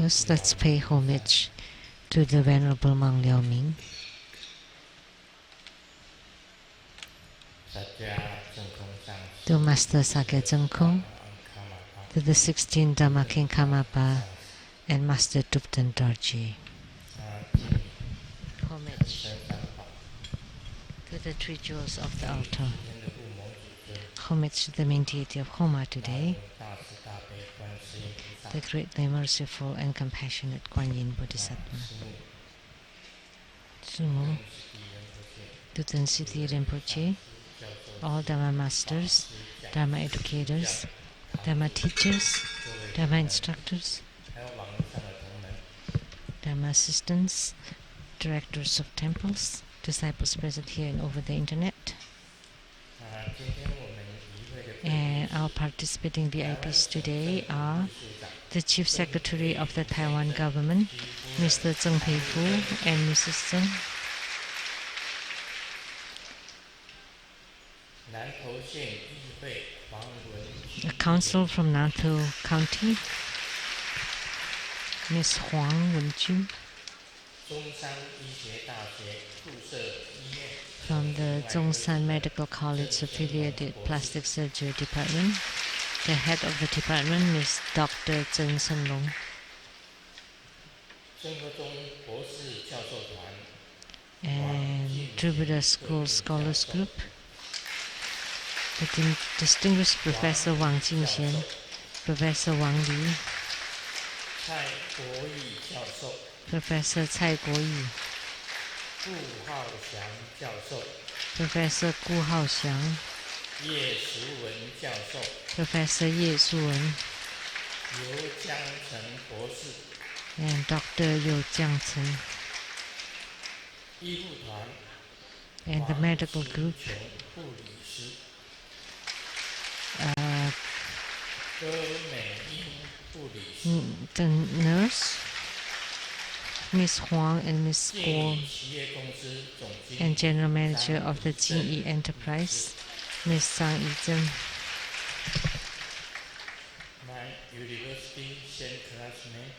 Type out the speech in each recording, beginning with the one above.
First, let's pay homage to the Venerable Monk Liao Ming, to Master Sakya Zengkong, to the 16 Dhamma King Karmapa, and Master Tupten Dorji. Homage to the three jewels of the altar. Homage to the main deity of Homa today, the greatly merciful and compassionate Kuan Yin Bodhisattva. Sumo, Tuten Siti Rinpoche, all Dharma masters, Dharma educators, Dharma teachers, Dharma instructors, Dharma assistants, directors of temples, disciples present here and over the internet, and our participating VIPs today are the Chief Secretary of the Taiwan government, Mr. Zheng Peifu and Mrs. Zheng, a council from Nantou County, Ms. Huang Wenju, from the Zhongshan Medical College Affiliated Plastic Surgery Department, the head of the department, Ms. Dr. Zheng Senlong, and Tribhuda School Scholars Group, the distinguished Professor Wang Jingxian, Professor Wang Li, Professor Cai Guoyi, Professor Gu Haoxiang, Professor Ye Shuwen, and Dr. Liu Jiangchen, and the medical group, the nurse, Ms. Huang and Ms. Guo, and General Manager of the Jingyi Enterprise, Ms. Zhang Yizhen. My university same classmate,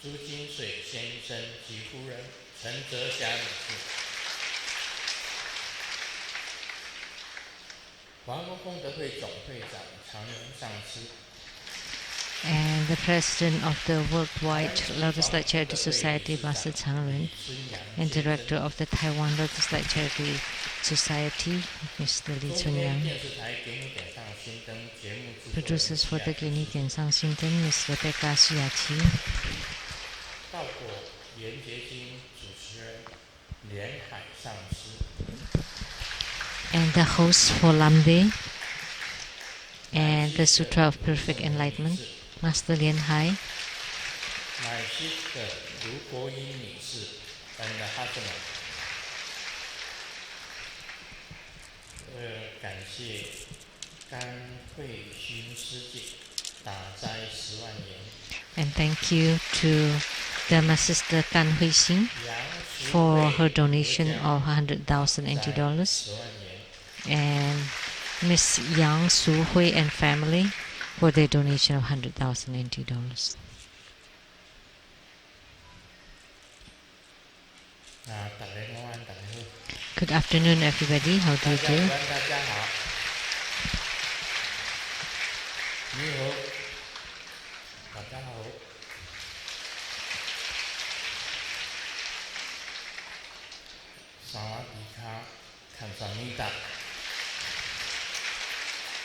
Zhu Jinshui 先生及夫人陈泽霞女士，华光功德会总会长常荣上师。 And the president of the Worldwide Lotus Light Charity Society, Master Chang Ren, and director of the Taiwan Lotus Light Charity Society, Mr. Li Chunyang. Producers for the 给你点上心灯, Ms. Rebecca Shiachi. 道果圆觉经主持人连海上师。 And the host for Lamdre and the Sutra of Perfect Enlightenment, Master Lian Hai. My sister 卢国英女士 and husband. 感谢甘慧勋师姐打斋10万元。 And thank you to Dharma Sister Gan Hui Xin for her donation of 100,000 NT dollars, and Miss Yang Su Hui and family for their donation of 100,000 NT dollars. Good afternoon, everybody. How do you do?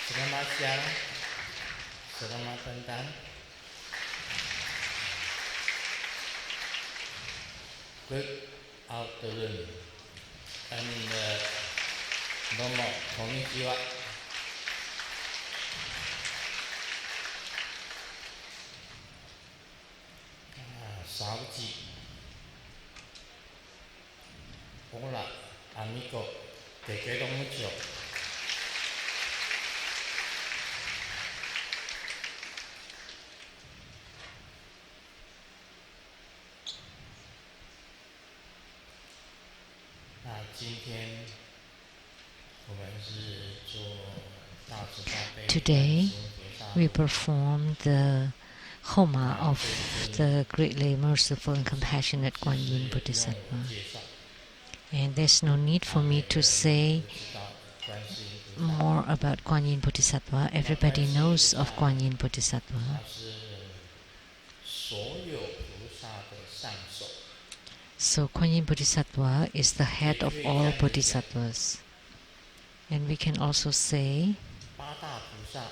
Selamat siang, selamat datang. Good afternoon and domo konnichiwa. Sauji. Hola, amigo. Te quiero mucho. Today, we perform the Homa of the greatly merciful and compassionate Kuan Yin 其实也不用 Bodhisattva. 我介绍， And there's no need for me 每 to 个人 say 都知道观世音菩萨。 more about Kuan Yin Bodhisattva. 那 Everybody 观世音 knows 菩 of 萨 Kuan Yin 他 Bodhisattva. 是所有菩萨的上首， So Kuan Yin Bodhisattva is the 也 head 可 of 以这 all 样子讲， bodhisattvas. And we can also say 八大菩萨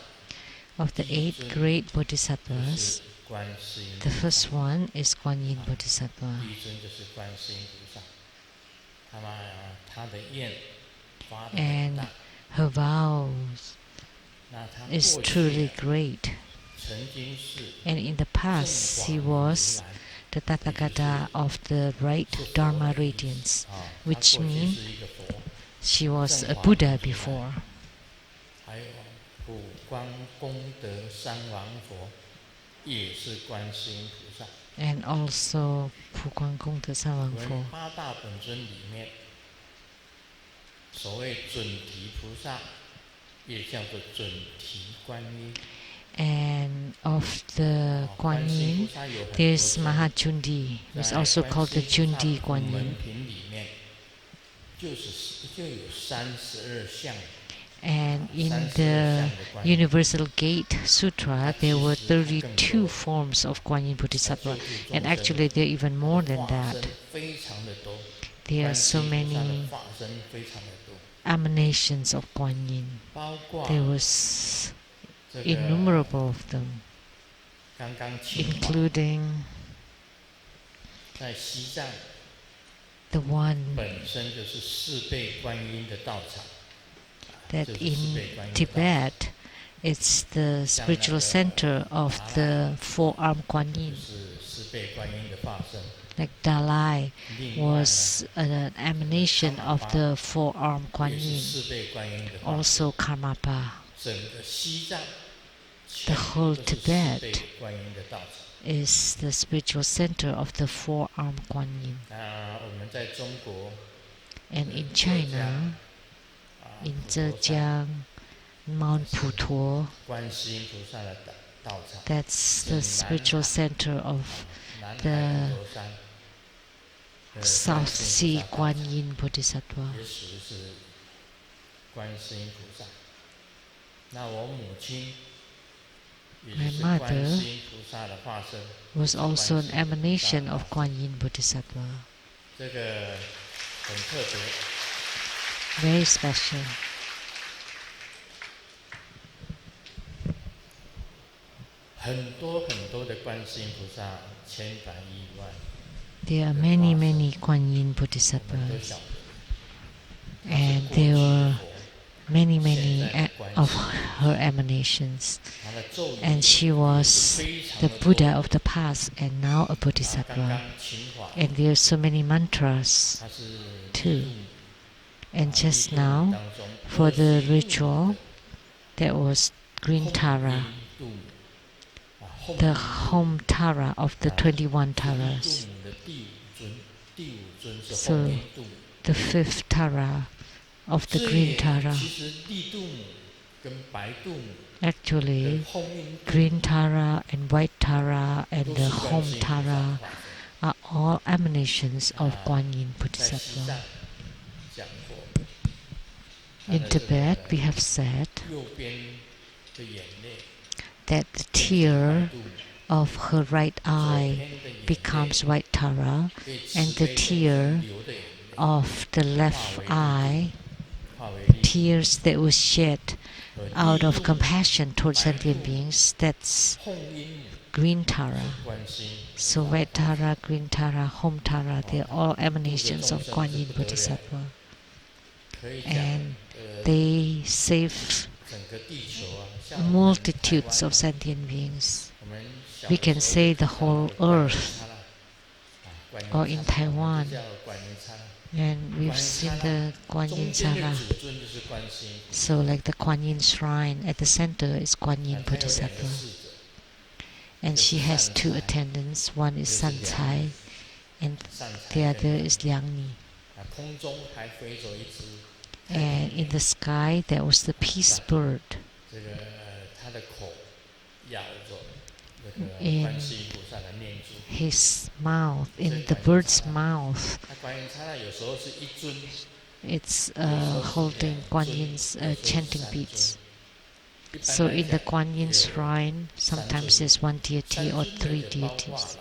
of the 第一 8 尊 great 就 bodhisattvas, 是观世音 the 菩萨， first one is Kuan Yin Bodhisattva. 第一尊就是观世音菩萨，他的愿发的很 And 大， her vows 那他 is 过 truly 去 great. 曾经是 And in the 正 past, 法 he 如 was 来， the Tathagata of the right 是佛 Dharma 的意思 radiance, 啊，他 which 过去 means 是一个佛， she was a 正法 Buddha 如来， before. 还有普光功德三王佛也是观世音菩萨。 And also Pu Guang Gong De San Wang 我们 Fo. 八大本尊里面，所谓准提菩萨，也叫做准提观音。 And of the 观 Guan 世音 Yin, 菩萨有很多 there's 尊， Mahachundi, who's 在 also 观 called 世 the 音菩萨 Chundi 普 Guan 门 Yin. 品里面，就有32相。 And in 32 the 相的观音， Universal Gate Sutra, there were 32 forms of Guan Yin 他 Bodhisattva. 救度 And 众生 actually, there are even more 的 than 化 that. 身非常的多， There are 观世 so 音菩萨的 many 化身非常的多， emanations of Guan Yin. 包括 There was 这个 innumerable of them, 刚刚清华 including 在西藏 the one 本身就是四倍观音的道场， that 就是四 in 倍观音的道场。 Tibet, it's the spiritual center of the four-armed Guan 就 Yin. 是四倍观音的化身。 Like Dalai 另外呢， was an emanation of the four-armed Guan 也是 Yin. 四倍观音的化身。 Also Karmapa. 整个西藏 The 全 whole 部都是四 Tibet 倍观音的道场。 is the spiritual center of the four-armed Guan Yin. 我们在中国 And in 浙江 China, in 普陀山 Zhejiang, Mount Putuo, 观世音菩萨的道场， that's the spiritual center of 南海 the 普陀山的 South 观 Sea 世 Guan 音菩萨道场 Yin Bodhisattva. 也属于是观世音菩萨。那我母亲也 My 就是观 mother 世音菩萨的化身， Was also an 观世音菩萨 emanation 的 of 化身 Guan Yin Bodhisattva. 这个很特别。 Very special. 很多很多的观世音菩萨，千百亿万， There are many, many Guan Yin 我们都 Bodhisattvas. 晓得。 And 过去 there 的 were 佛， many, 现 many 在的观 of 世音， her emanations. 他的咒语 And she 也 was 是非常 the 的多。 Buddha of the past and now a 刚 Bodhisattva. 刚清华， And there are so many mantras. 他是 Two. 地 And 度 just 地度 now, 当中 for the 21 ritual, that was Green 的 Tara, 度母后 the 面 home Tara of the 21 地 Taras. 度母的第五尊，第五尊是 So, 后面度母。 The fifth Tara of the 这 Green 也 Tara. 其实地度母跟白度母 Actually, 的后面度 Green Tara and White Tara and 都 the 是观 home 世音菩萨的 Tara 化身。 are all emanations of Guan Yin 在西 Bodhisattva. 藏讲过，他 In 的这个 Tibet, we have said 右边的眼泪 that the 变成 tear 白度母， of her right 左 eye 边的眼泪 becomes White Tara, 被 and 慈 the 悲的 tear 流的眼泪 of the left eye, 化为利益 tears that was shed 和 out 利 of 益 compassion towards Bye. sentient beings. That's 后阴母 Green 是 Tara. 观世音菩 So 萨 White Tara, Green Tara, Home Tara, they're all emanations of Guan Yin Bodhisattva. 可以讲 And they save 整个地球啊，像我们台 multitudes 湾 of sentient beings. 我们小 We 的 can 时候 say 就 the 知道 whole 观音 earth. 刹那观音 Or 刹 in 那 Taiwan. 就叫观音刹那 And we've 观音 seen 刹 the 那 Guan 中 Yin 间的 Sara. 主尊就是观世音菩萨。 So like the Guan Yin shrine, at the center is Guan 那 Yin 它有两个 Bodhisattva. 侍者， And she has two San Cai. attendants. One is This is San Liang Cai, and 善财 the 跟 other 良 is Liang Ni. 啊，空中还飞着一只 And in the sky, there was the peace bird. 这个它的口咬着 in his mouth, in the bird's mouth. It's holding Kuan Yin's chanting beads. So in the Kuan Yin shrine, sometimes there's one deity or three deities,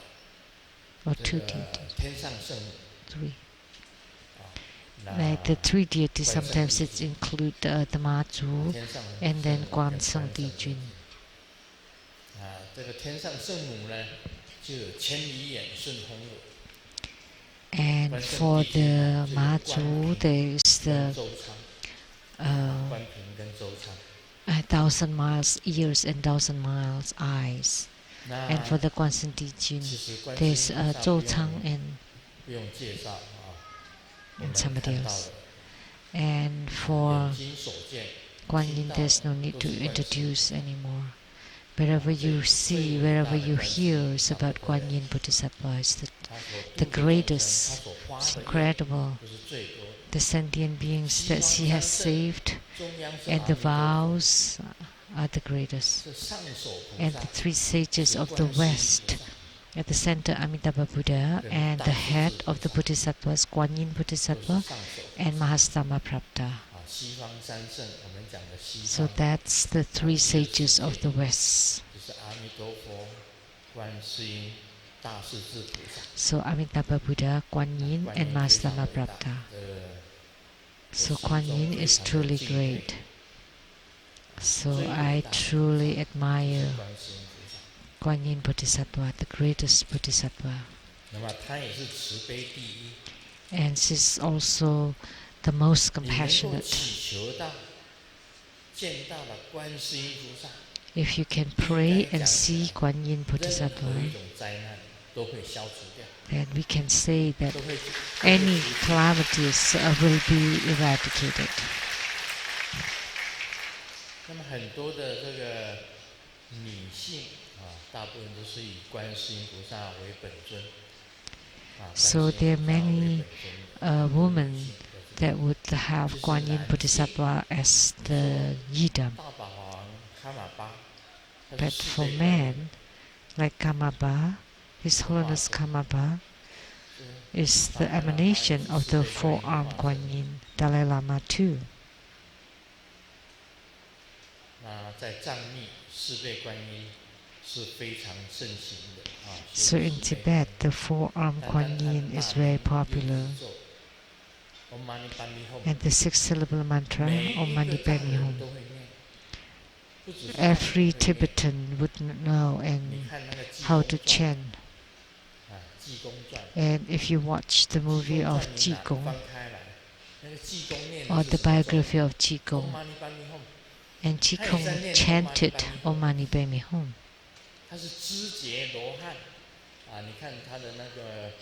or two deities, three. Like the three deities, sometimes it's include the Ma Zhu and then Guan Seng Di Jun. And for the Ma Zhu, there is the 1,000 miles ears and 1,000 miles eyes. And for the Guan Seng Di Jun, there's Zhou Chang and somebody else. And for Guan Yin, there's no need to introduce anymore. Wherever you see, wherever you hear is about Guan Yin Bodhisattva. It's the greatest. It's incredible. The sentient beings that she has saved and the vows are the greatest. And the three sages of the West, at the center Amitabha Buddha, and the head of the Bodhisattvas, Guan Yin Bodhisattva and Mahastama Prapta. So that's the three sages of the West. So Amitabha Buddha, Guan Yin and Mahastama Prapta. So Guan Yin is truly great. So I truly admire Guan Yin Bodhisattva, the greatest Bodhisattva. And she's also the most compassionate. If you can pray and see Guan Yin Bodhisattva, then we can say that any calamities will be eradicated. So there are many women that would have Guan Yin Bodhisattva as the yidam. But for men, like Kamaba, His Holiness Kamaba is the emanation of the four-armed Guan Yin, Dalai Lama too. So in Tibet, the four-armed Guan Yin is very popular. And the six-syllable mantra, Om Mani Padme Hum. Every Tibetan would know and how to chant. And if you watch the movie of Qigong or the biography of Qigong, and Qigong chanted Om Mani Padme Hum.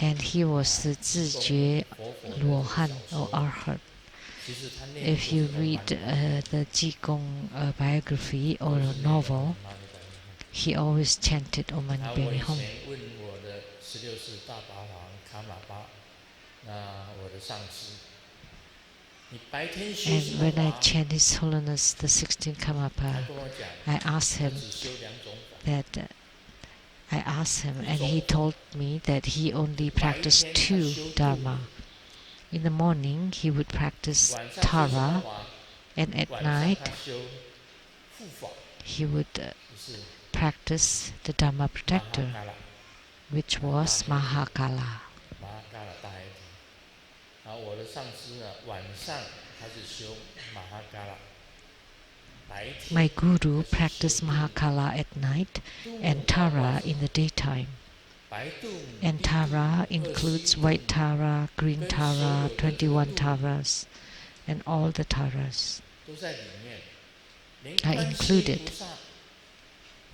And he was the Zijue Luohan or Arhat. If you read the Qigong biography or novel, he always chanted Om Mani Padme Hum. And when I chant His Holiness the 16th Karmapa, I asked him, and he told me that he only practiced two Dharma. In the morning, he would practice Tara, and at night, he would practice the Dharma Protector, which was Mahakala. My guru practiced Mahakala at night and Tara in the daytime. And Tara includes white Tara, green Tara, 21 Taras, and all the Taras are included.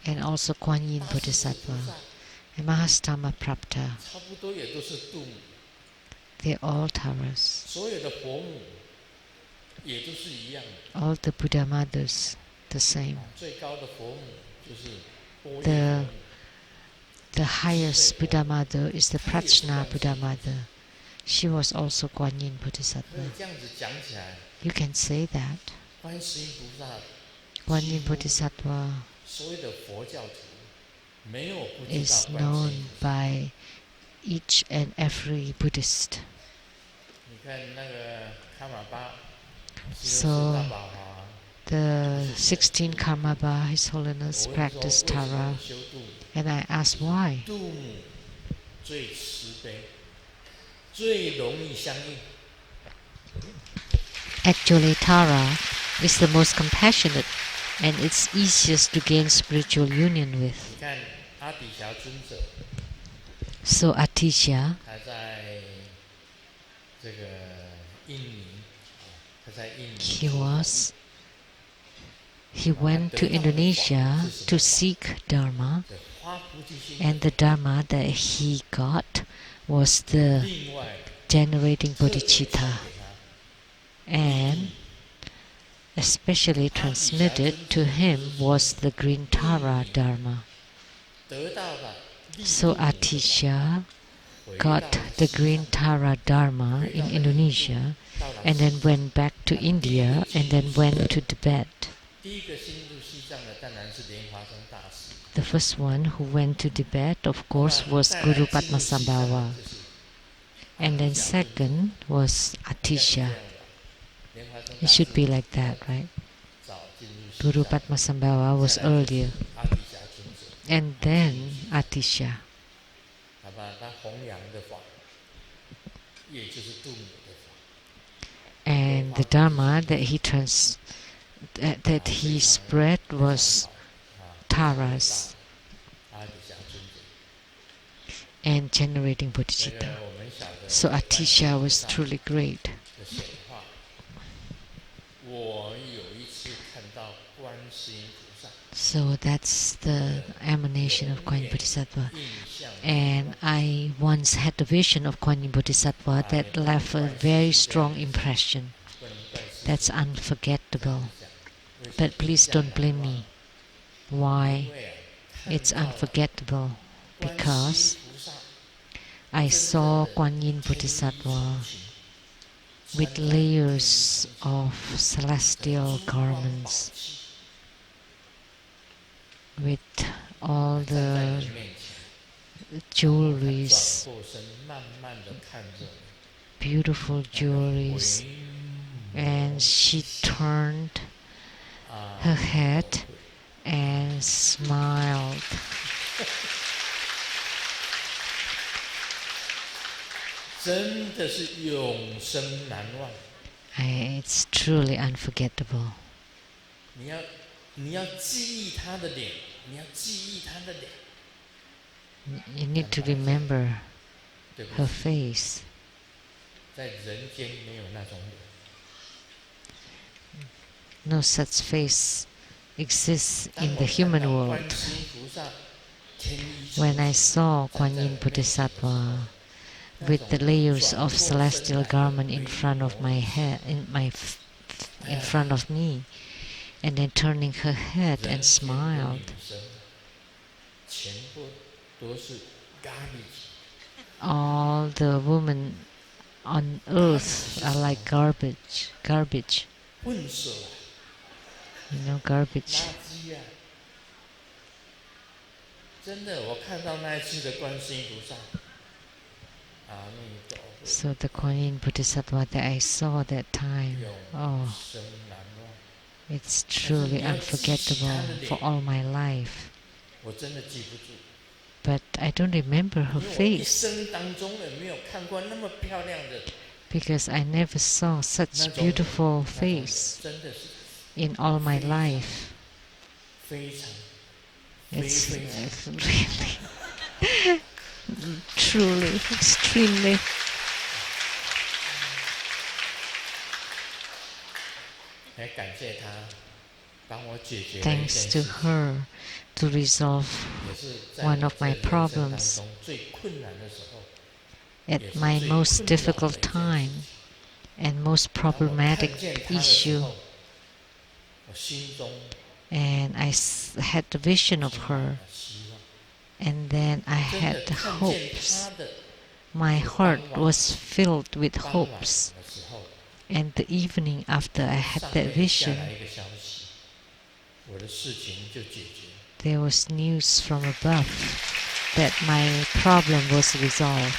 And also Guan Yin Bodhisattva and Mahastama Prapta. They're all Taras. All the Buddha mothers, the same. The highest Buddha mother is the Prajna Buddha mother. She was also Guan Yin Bodhisattva. You can say that. Guan Yin Bodhisattva is known by each and every Buddhist. So the 16 Karmapa, His Holiness practiced Tara, and I asked why. Actually, Tara is the most compassionate and it's easiest to gain spiritual union with. So Atisha, he went to Indonesia to seek Dharma, and the Dharma that he got was the generating bodhicitta, and especially transmitted to him was the green Tara Dharma. So Atisha got the green Tara Dharma in Indonesia and then went back to India and then went to Tibet. The first one who went to Tibet, of course, was Guru Padmasambhava. And then second was Atisha. It should be like that, right? Guru Padmasambhava was earlier. And then Atisha. And the Dharma that he spread was Taras and generating bodhicitta. So Atisha was truly great. So that's the emanation of Kuan Yin Bodhisattva. And I once had a vision of Kuan Yin Bodhisattva that left a very strong impression. That's unforgettable. But please don't blame me. Why? It's unforgettable. Because I saw Kuan Yin Bodhisattva with layers of celestial garments, with all the jewelries, beautiful jewelries, and she turned her head and smiled. It's truly unforgettable. You need to remember her face. No such face exists in the human world. When I saw Kuan Yin Bodhisattva with the layers of celestial garment in front of my head, in front of me, and then turning her head and smiled, all the women on earth are like garbage. You know, garbage. So the Kuan Yin Bodhisattva that I saw that time, oh, it's truly unforgettable for all my life. But I don't remember her face because I never saw such beautiful face in all my life. It's really, truly, extremely. Thanks to her to resolve one of my problems at my most difficult time and most problematic issue. And I had the vision of her, and then I had hopes. My heart was filled with hopes. And the evening after I had that vision, there was news from above that my problem was resolved.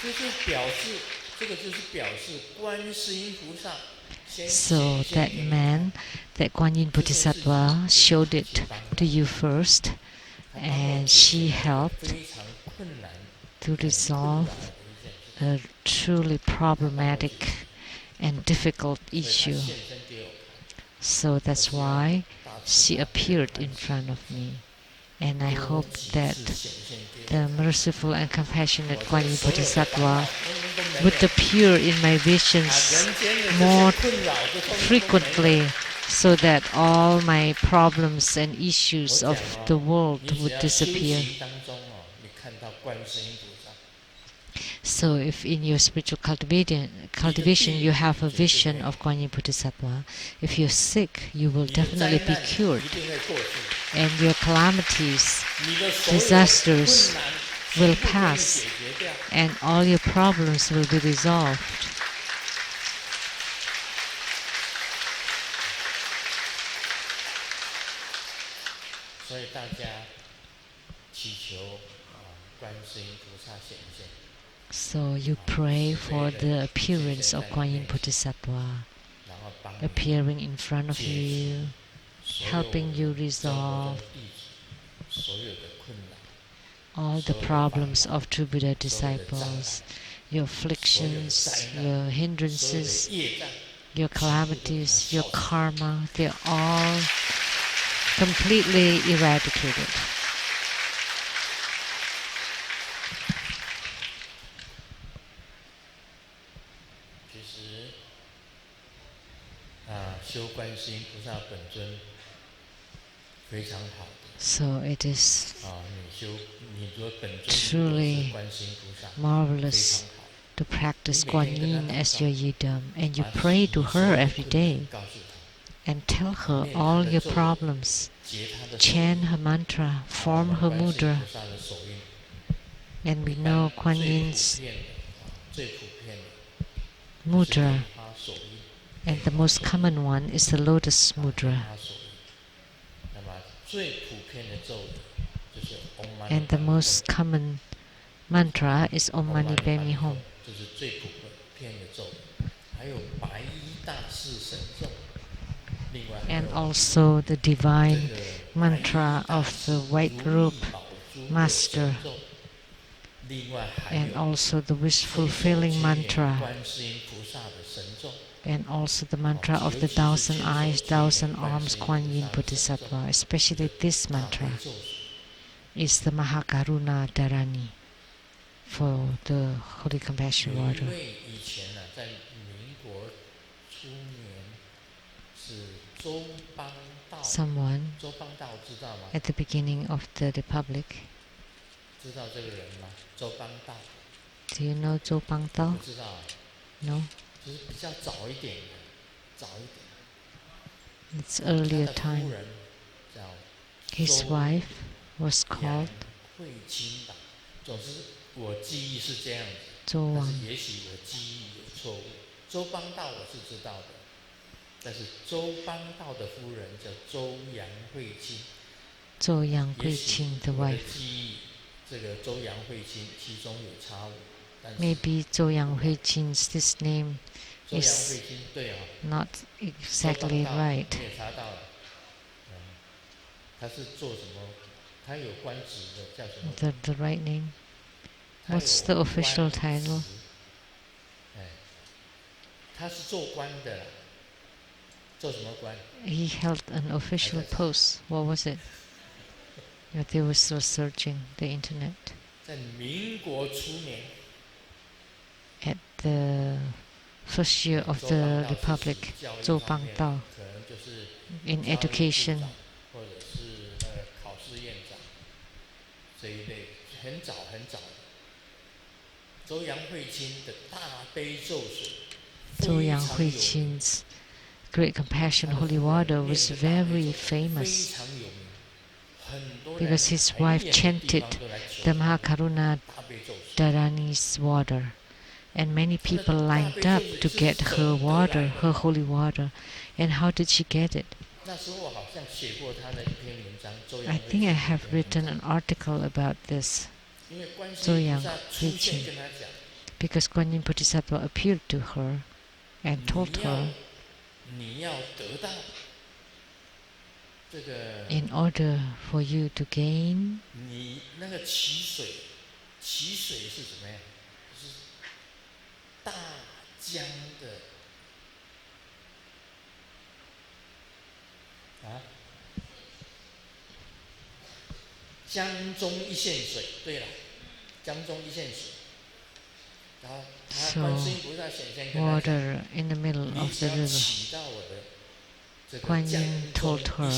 就是表示，这个就是表示观世音菩萨先 So 显现 that 给你 man, 看， that Guan Yin Bodhisattva, showed it to you first, 他帮我 and 解 she 决了一个 helped 非常困难、 to 很困 resolve 扰的一件事， a truly problematic and difficult 所以他 issue. 现身给我看。 So that's 我希望 why 大慈 she 大悲的 appeared 观 in 世音 front of 菩萨 me. And I 多 hope 几 that 次显现给我 the 看。 merciful and compassionate 我 Guan 这 Yin 所有的烦 Bodhisattva 恼通通都没 would 有， appear in my 啊， visions 人间的这 more 些困扰都通通都没有。 frequently, so that all my problems and 我 issues 讲 of the 哦， world 你只 would 要修 disappear. 行当中哦，你看到观世音菩萨， So if in your spiritual cultivation you have a vision of Guan Yin Bodhisattva, if you're sick, you will 你的灾 definitely be 难 cured, 一定会过去， and your calamities 你的所有的 disasters 困难 will 全部给你 pass, 解决掉。 and all your problems will be resolved. 所以大家祈求观世音菩萨显现， So you pray for the appearance of Guan Yin Bodhisattva 然后帮你 appearing in front of 解决 you, 所有 helping you 生活 resolve 中弟子所有的困扰， all the 所有的 problems 烦恼， of true Buddha 所有的障碍， disciples, your 所有的 afflictions, 灾难， your 所有的 hindrances, 业障， your 全部都给它 calamities, your 消除。 karma, they're all completely eradicated. 其实修观世音菩萨本尊非常好的 So it is 你说本尊如果 truly 是观世音菩萨， marvelous 非常好。 to practice 你 Guan 每天跟 Yin 他祷 as 告， your yidam, and you 把 pray 你 to 所有 her 的 every 困 day 难告诉他， and tell her 念他 all 的 your 咒语， problems, 结他的手 chant 印， her mantra, 我 form 们 her 观世音 mudra, 菩萨的手印， and 一 we 般 know Guan 最普 Yin's 遍的最普遍的就是 mudra, 莲花手印， and the most common one is the lotus 莲 mudra. 花手印。那么最普遍的咒语就是 Om Mani And the Padme most Hum， common mantra is Om Om Mani Mani Padme Padme Hum. Hum， 这是最普遍的咒语。还有白衣大士神咒，另外还 And 有 also the 这 divine 个白衣 mantra 大 of 士 the 如 white 意 robe 宝珠的 master, 神咒，另外还 and 有 also the wish 千手 fulfilling 千眼 mantra, 观世音菩萨的神咒， and also the mantra of the thousand eyes, thousand arms Guan Yin Bodhisattva. Especially this 大悲 mantra 咒水。 is the Mahakaruna Dharani for the Holy 有 Compassion 一 Water. 位以前在民国初年是周邦道， Someone 周邦道知道吗？ at the beginning of the Republic. 知道这个人吗？周邦道 Do you know Zhou Bang 不 Dao? 知道啊， No? 就是比较早一点的，早一点。 It's 他 earlier 的夫 time. 人叫 His 周 wife was 杨 called 慧清吧，总之我记忆是这样子， Zhou 但 Wang. 是也许我记忆有错误。周邦道我是知道的，但是周邦道的夫人叫周杨慧清， Zhou Yang 也 Gui 许 Qing, the 我的 wife. 记忆这个周杨慧清其中有差误，但是 Maybe Zhou Yang Hui Qing's this name 周杨 is 慧清对哦， not 周 exactly 邦道 right. 你也查到了，他是做什么？他有官职的，叫什么？ The right name. 他有 What's the official 官职 title? 他是做官的啦，做什么官？ He held an official post. What was it? But they were still searching the internet. 在民国初年， At the first year of 周 the 邦道是 Republic, 教育 Zhou 方 Bang 面 Dao, 可能就是 in 教育部 education. 长或者是考试院长这一类，很早很早的。周杨慧清的大悲咒水， Zhou 非 Yang 常 Hui 有名， Qing's Great Compassion 他的 Holy 夫人 Water 念 was 的大悲 very 咒非 famous 常有名，很多人 because his 很 wife 远的地 chanted 方都来求 the 他的 Mahakaruna 大悲咒水。 Dharani's water. And many 他的 people 大 lined 悲咒 up 水 to 是 get 怎 her 么得来 water, 的？ her holy water. And how did she get it? I think I have written an article about this, Zoyang Huiqing, because Guan Yin Bodhisattva appeared to her and told her, in order for you to gain, so water in the middle of the river. Guan Yin told her,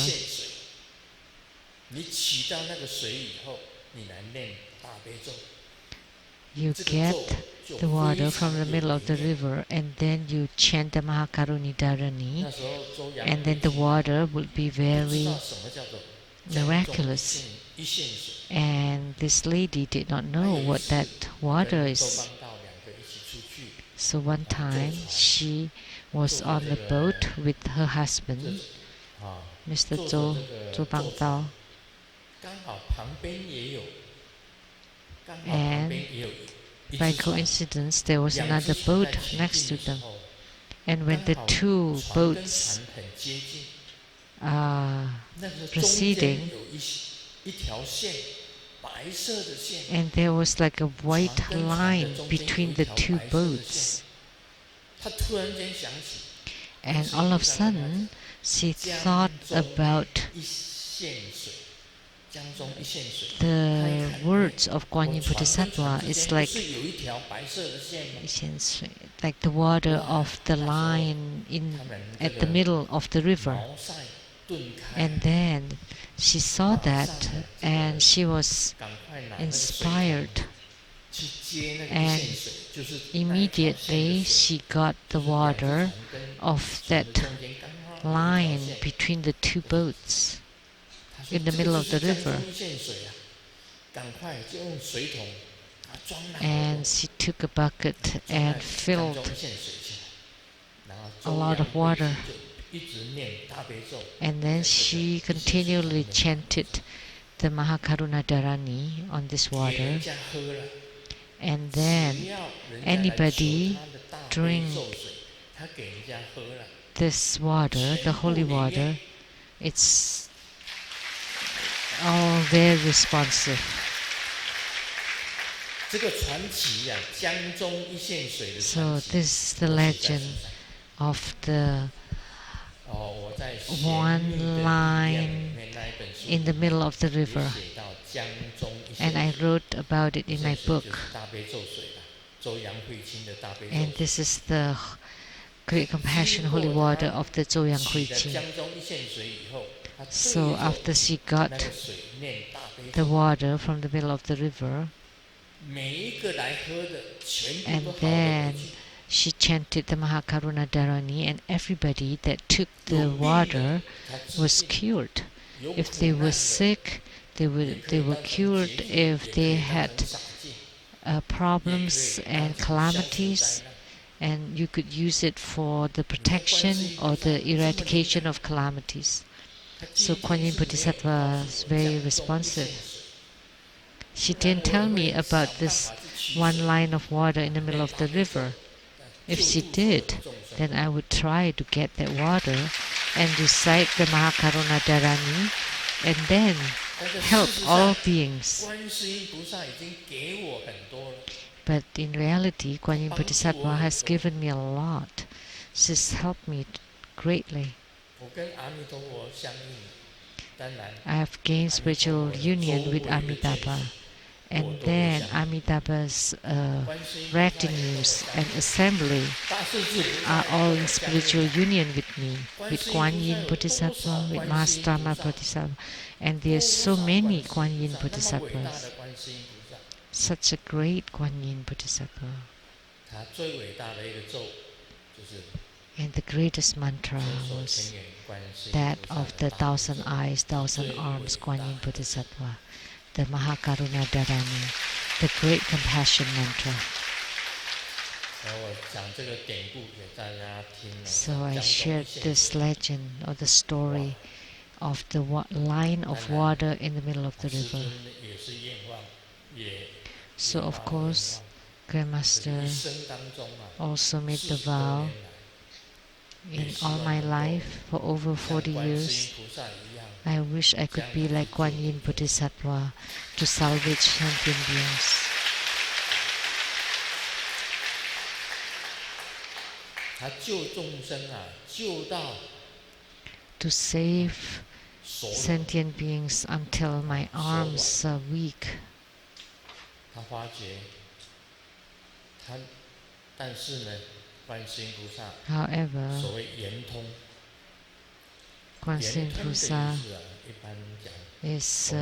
you get the water from the middle of the river and then you chant the Mahakarunidharani, and then the water will be very miraculous. And this lady did not know what that water is. So one time she was on the boat with her husband, Mr. Zhou Bangdao, and by coincidence there was another boat next to them. And when the two boats are proceeding, and there was like a white line between the two boats, and all of a sudden she thought about the words of Guan Yin Bodhisattva. It's like the water of the line at the middle of the river. And then she saw that and she was inspired, and immediately she got the water of that line between the two boats in the middle of the river. And she took a bucket and filled a lot of water, and then she continually chanted the Mahakarunadharani on this water, and then anybody drink this water, the holy water, it's all very responsive. So this is the legend of the one line in the middle of the river, and I wrote about it in my book. And this is the Great Compassion Holy Water of the Zoyang Huiqing. So after she got the water from the middle of the river, and then she chanted the Mahakarunadharani, and everybody that took the water was cured. If they were sick, they were cured. If they had problems and calamities, and you could use it for the protection or the eradication of calamities. So Guan Yin Bodhisattva is very responsive. She didn't tell me about this one line of water in the middle of the river. If she did, then I would try to get that water and recite the Mahakarunadharani and then help all beings. But in reality, Guan Yin Bodhisattva has given me a lot. She's helped me greatly. I have gained spiritual union with Amitabha, and then Amitabha's retinues and assembly are all in spiritual union with me, with Guan Yin Bodhisattva, with Mahastama Bodhisattva, and there are so many Guan Yin Bodhisattvas. Such a great Guan Yin Bodhisattva. And the greatest mantra was that of the 1,000 eyes, 1,000 arms Guan Yin Bodhisattva, the Mahakarunadharani, the great compassion mantra. So I shared this legend or the story of the line of water in the middle of the river. So of course, Grandmaster also made the vow in all my life for over 40 years. I wish I could be like Kuan Yin Bodhisattva to salvage sentient beings. To save sentient beings until my arms are weak. However, Kuan Yin Pusa is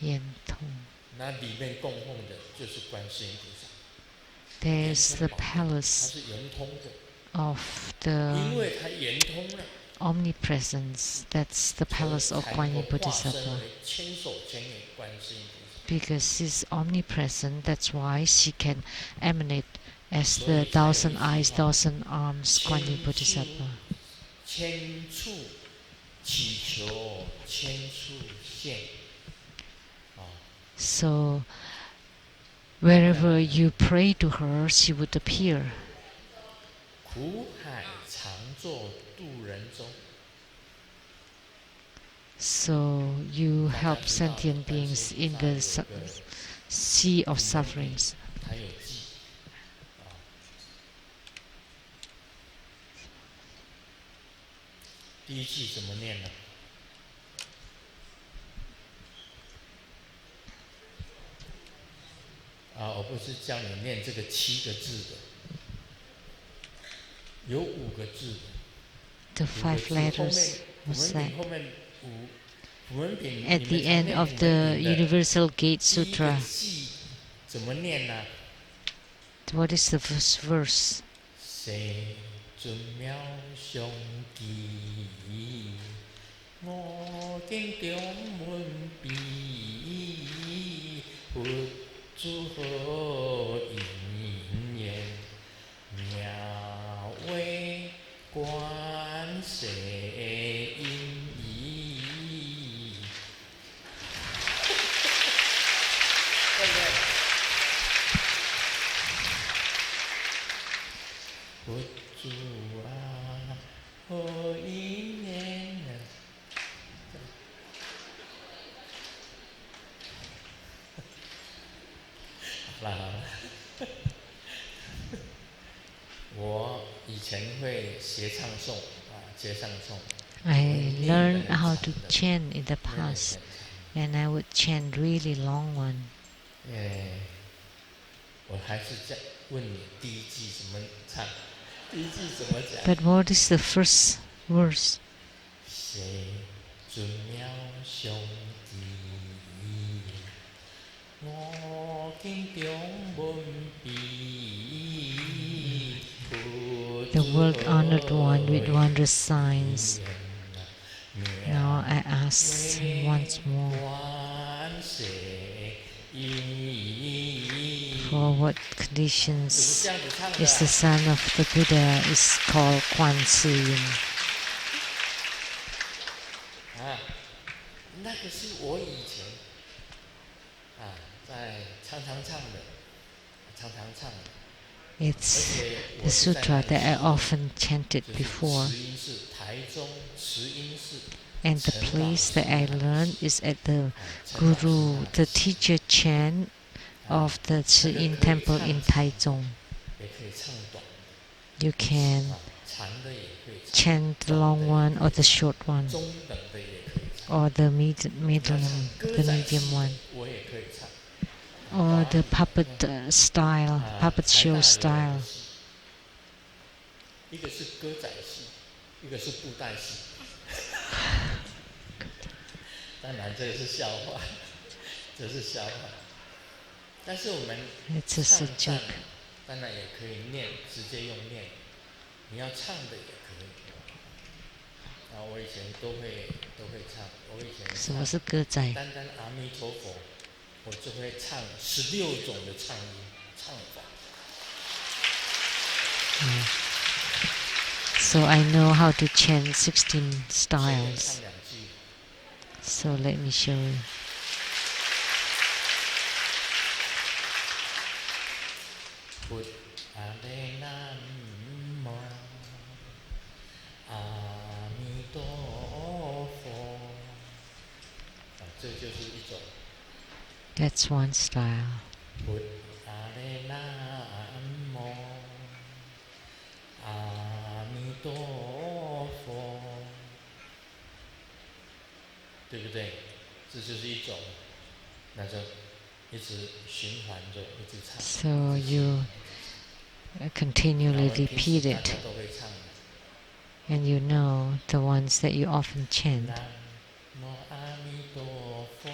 Yen Tong. There's the palace of the omnipresence. That's the palace of Kuan Yin Bodhisattva. Because she's omnipresent, that's why she can emanate as the 1,000 eyes, 1,000 arms Kuan Yin Bodhisattva. So wherever you pray to her, she would appear. So you help sentient beings in the sea of sufferings. The 5 letters was said at the end of the Universal Gate Sutra. What is the first verse? I learned how to chant in the past, and I would chant really long one. But what is the first verse? The world honored one with wondrous signs. Now I ask once more, for what conditions is the son of the Buddha is called Kuan Yin? It's the sutra that I often chanted before. And the place that I learned is at the Guru, the teacher chant of the Chi Yin Temple in Taichung. You can chant the long one or the short one, or the medium one, or the puppet style, puppet show style. It's just a joke. 什么是歌仔？我就会唱16种的唱音唱法。So I know how to chant 16 styles. styles. So let me show you. Put Alenamo Amidofo. 这就是一种。That's one style. Put Alenamo Amidofo. 对不对？这就是一种，那就一直循环着，一直唱。So you continually repeat it, and you know the ones that you often chant. Namo Amidofo.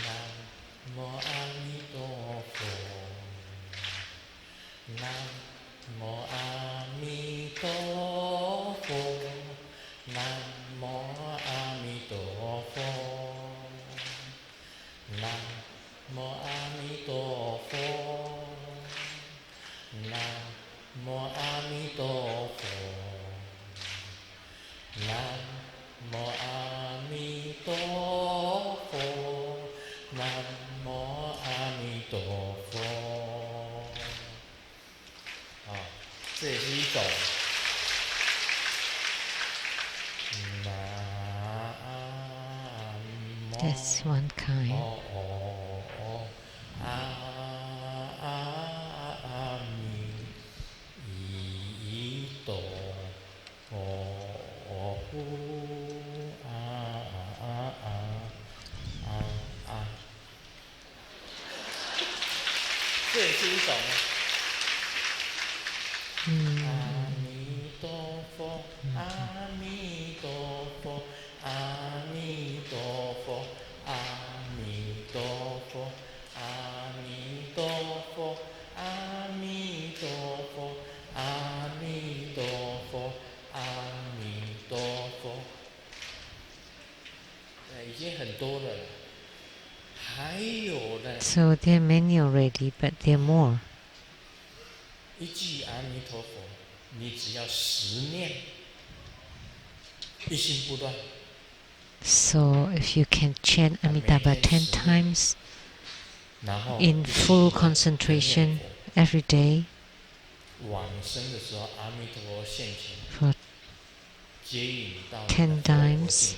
Namo Amidofo. Namo Amidofo. Namo Amidofo. Namo Amidofo. Namo Amidofo. Namo Amidofo. Namo Amidofo. 这也是一种。That's one kind. So there are many already, but there are more. 一句阿弥陀佛，你只要10念，一心不乱。So if you can chant Amitabha 10 times in full concentration every day for 10 times,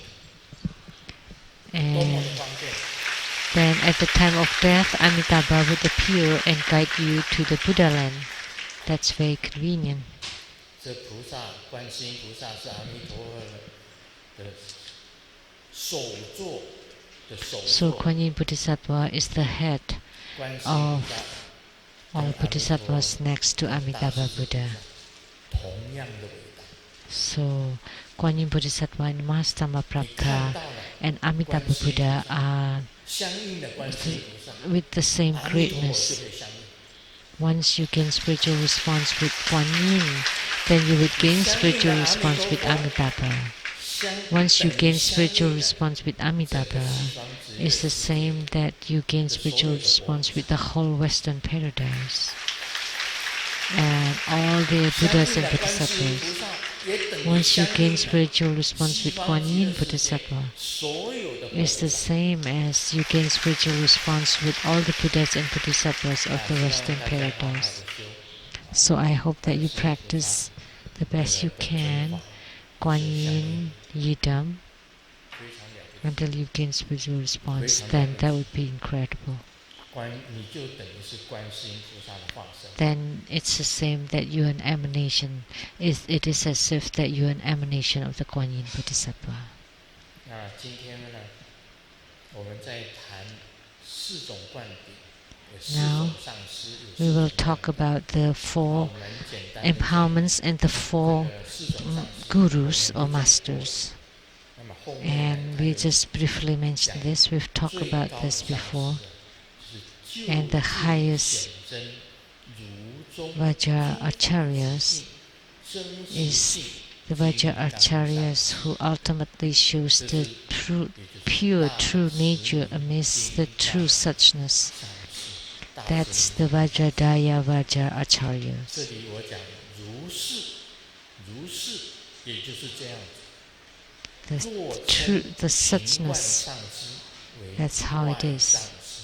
and then at the time of death, Amitabha would appear and guide you to the Buddha land. That's very convenient. 这菩萨，观世音菩萨是阿弥陀佛的首座的首座。So Kuan Yin Bodhisattva is the head of all bodhisattvas next to Amitabha Buddha. 同样的伟大。So Kuan Yin Bodhisattva and Mahastamaprapta and Amitabha Buddha are with the same greatness. Once you gain spiritual response with Kuan Yin, then you would gain spiritual response with Amitabha. Once you gain spiritual response with Amitabha, it's the same that you gain spiritual response with the whole Western paradise. And all the Buddhas and Bodhisattvas. Once you gain spiritual response with Kuan Yin Bodhisattva, it's the same as you gain spiritual response with all the Buddhas and Bodhisattvas of the Western paradise. So I hope that you practice the best you can Kuan Yin Yidam until you gain spiritual response. Then that would be incredible. Then it's the same that you're an emanation. It is as if that you're an emanation of the Kuan Yin Bodhisattva. Now we will talk about the 4 empowerments and the 4 gurus or masters. And we just briefly mentioned this. We've talked about this before. And the highest Vajra Acharyas is the Vajra Acharyas who ultimately shows the pure, true nature amidst the true suchness. That's the Vajradaya Vajra 这 Acharyas. 里我讲如是，如是也就是这样子。 The 若 true, 称 the 平观 suchness. 上师为 That's how it 外 is. 上师，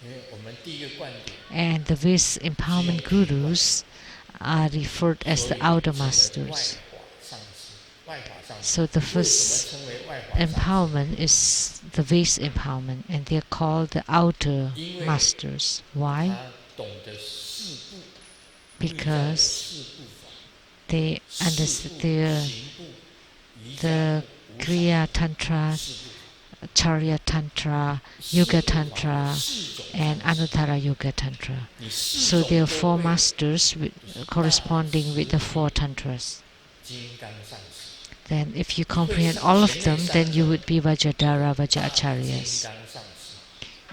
因为我们第一个观点 And the Vis Empowerment Gurus are referred as 所 the 以 outer 称为外 masters. 法上师，外法上师。 So the 为什么 first 称为外法上师？ empowerment is the Vis empowerment, and they're called the outer 因为 masters. Why? 他懂得四部，内在的 Because 四部法， they 四 understand 部 the 行部、瑜伽 the 部、无 Kriya 上 Tantra, 四部法。 Charya Tantra, 四 Yoga 部法 Tantra, 四种 and 方式 Anuttara Yoga Tantra. 你四 So 种 there are 都 four 会 masters corresponding with the four tantras. 金刚上师， Then if you comprehend all of them, then you would be Vajradhara 大 Vajracharyas. 金刚上师。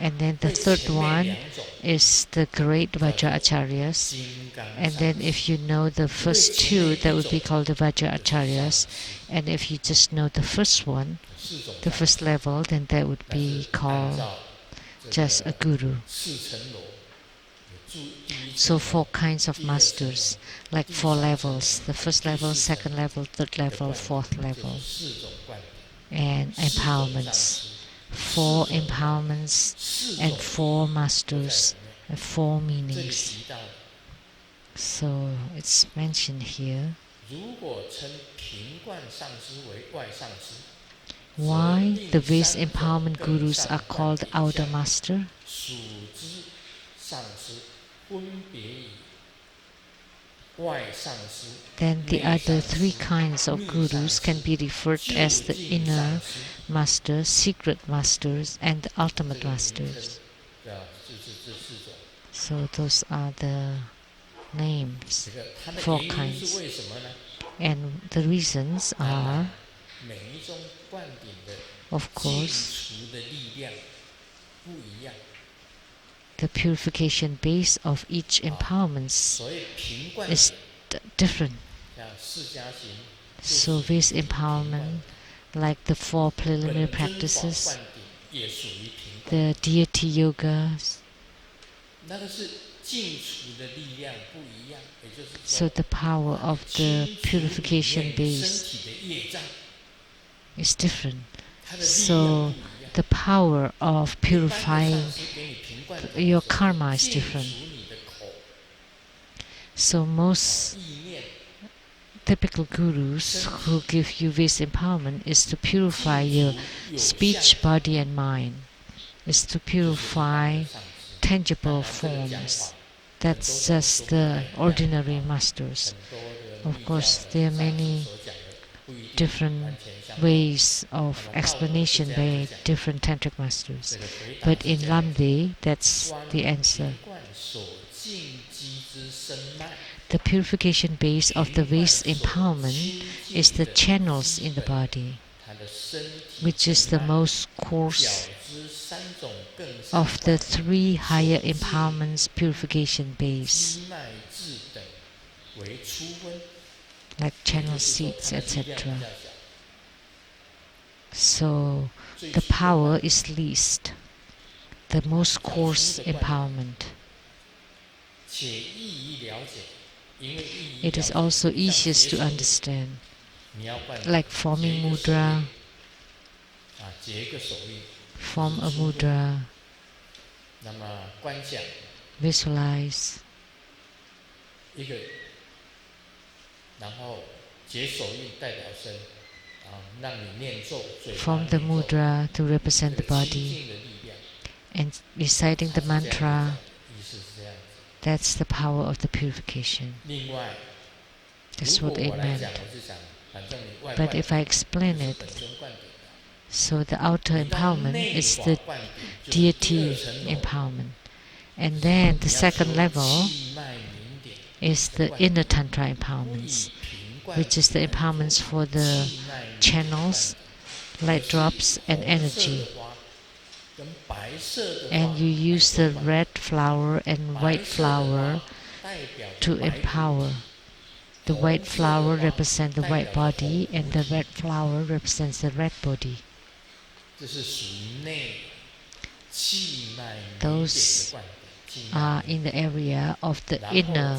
And then the 会 third 前面 one 两种 is the great 叫做 Vajracharyas. 金刚 And 上 then 师。 if you know the first two, that would be called the Vajracharyas. And if you just know the first one, 四种 the 上 first 师 level, then that would 那 be 是按 called 照这 just a 个 guru. 四层楼，有第一 So 层 four 楼 kinds of 第二层 masters, 楼 like 第 four 三层 levels: 楼 the first 第 level, 四层 second 楼 level, third 的 level, 观 fourth 点， level. 就是四种观点， And 四种上 empowerments, 师， four 四种 empowerments 四 and 种 four 意义都在 masters 里面。 and four 这里 meanings. 提到的， So it's mentioned here. 如果称平观上师为外上师， Why the 则 Vis 另三种 empowerment 更 gurus 上 are 观 called 点 outer 下 master? 属之上师，分别以外上师、 Then the 内 other 上 three 师、 kinds of 密上 gurus can 师、 be referred 就 as the 近上 inner 师。 masters, secret masters, and the 这 ultimate 个名称 masters. 对吧？就是这四种。 So those are the names, 这个它的 four 原因是 kinds. 为什么呢？ And the reasons 当 are, 然，每一种灌顶的 of 净 course, 除的力量不一样， the purification base of each empowerment 所以平灌 is 顶 different. 像释迦行， So this empowerment, like the four 本 preliminary 尊法 practices, 灌顶也属于平灌， the deity yogas, 那个是净除的力量不一样，也就是 so 说， the power of 清 the 除里 purification 面 base 身体的业障， is different. 它的力量 So 不一样。 the power of 一般的 purifying 上师给你平灌顶的 your 时候 karma is 净 different. 除你的口、 So most 意念， typical gurus who give you this empowerment is to purify your 净除有 speech, 相的 body and mind, is to 就是一般 purify 的上师。 tangible 当然这个讲 forms. 法 That's just the ordinary masters. 很多的 Of 密 course, 教 there are 的上师 many 所讲的不一定 different 完全相同。 ways of explanation by different tantric masters. 这个回答 But 是 in 这样子 Lamdre, that's 观 the answer. 平灌所净积之生脉， The purification base of the 平灌 Vis 所 empowerment 清 is 净 the 的 channels 基 in the 本 body, 它的身体 which is the 生脉 most 较 coarse 之三种更上 of the 观 three higher 所净 empowerments purification base, 基脉质等为初温， like 也 channel 就是说 seats, 它的力量比 etc. 较小。 So 最 the 基本 power 的 is least, the most coarse empowerment. 且易于了解，因为易于 It 了 is 解。 also 像 easiest 结 to 手印 understand, 你要灌 like 结 forming 一个手 mudra, 印结一个手印， form a 就是初分 mudra, 那么观想 visualize, 一个，然后结手印代表身，让你念咒，嘴巴 form the 念咒， mudra to 这 represent the 个清 body, 净的力量， and reciting 它 the 是这样子讲 mantra, 意思是这样子。 that's the power of the purification. 另外， That's 如 what 果 it 我来 meant. 讲，我是讲，反正你外 But 灌 if I explain 就是 it, 本尊灌顶的。 so the outer 你到 empowerment 内 is 法 the 灌顶，就是第二 deity 层楼。 empowerment. And then the 你要 second 说 level 气脉明点 is 的 the 灌 inner 顶， tantra 不 empowerments, 以平灌 which is the 来 empowerments 做 for the 气脉明点 channels, 灌顶， light drops and 红色 energy. 的花跟白色的花 And you 来 use 做 the 灌 red flower and 白 white 色的 flower 花代表 to 着白骨 empower. The 红 white 色的 flower 花 represents the 代 white 表着 body, 红 and 骨 the 体 red flower represents the red body. those are in the area of the inner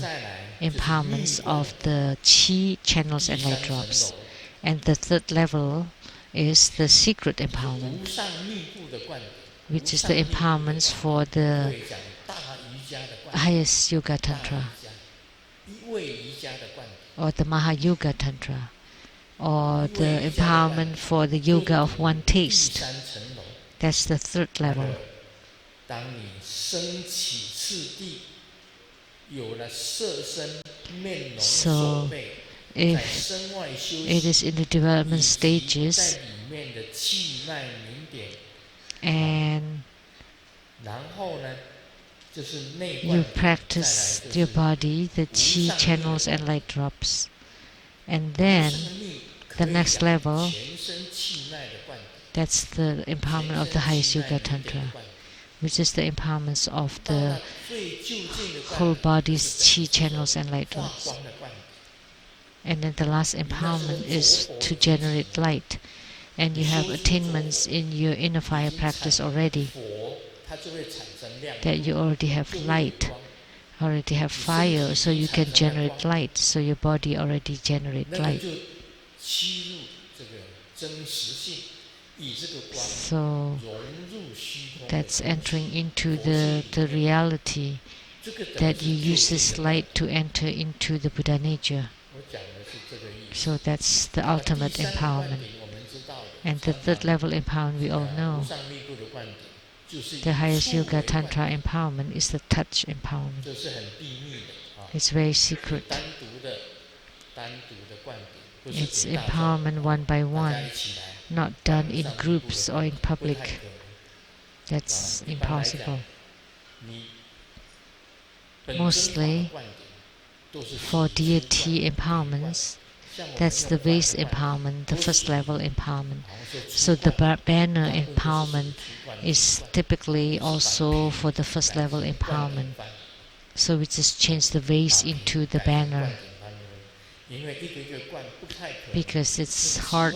empowerments of the qi channels and light drops. And the third level is the secret empowerment, which is the empowerments for the highest Yoga Tantra, or the Mahayuga Tantra, or the empowerment for the yoga of one taste. That's the third level. So, if it is in the development stages, and you practice your body, the qi channels and light drops, and then the next level, that's the empowerment of the highest Yoga Tantra, which is the empowerments of the whole body's qi channels and light drops. And then the last empowerment is to generate light. And you have attainments in your inner fire practice already, that you already have light, already have fire, so you can generate light, so your body already generates light. So that's entering into the reality that you use this light to enter into the Buddha nature. So that's the ultimate empowerment. And the third level empowerment we all know. The highest Yoga Tantra empowerment is the touch empowerment. It's very secret. It's empowerment one by one, not done in groups or in public. That's impossible. Mostly for deity empowerments, that's the base empowerment, the first level empowerment. So the banner empowerment is typically also for the first level empowerment. So we just change the vase into the banner, because it's hard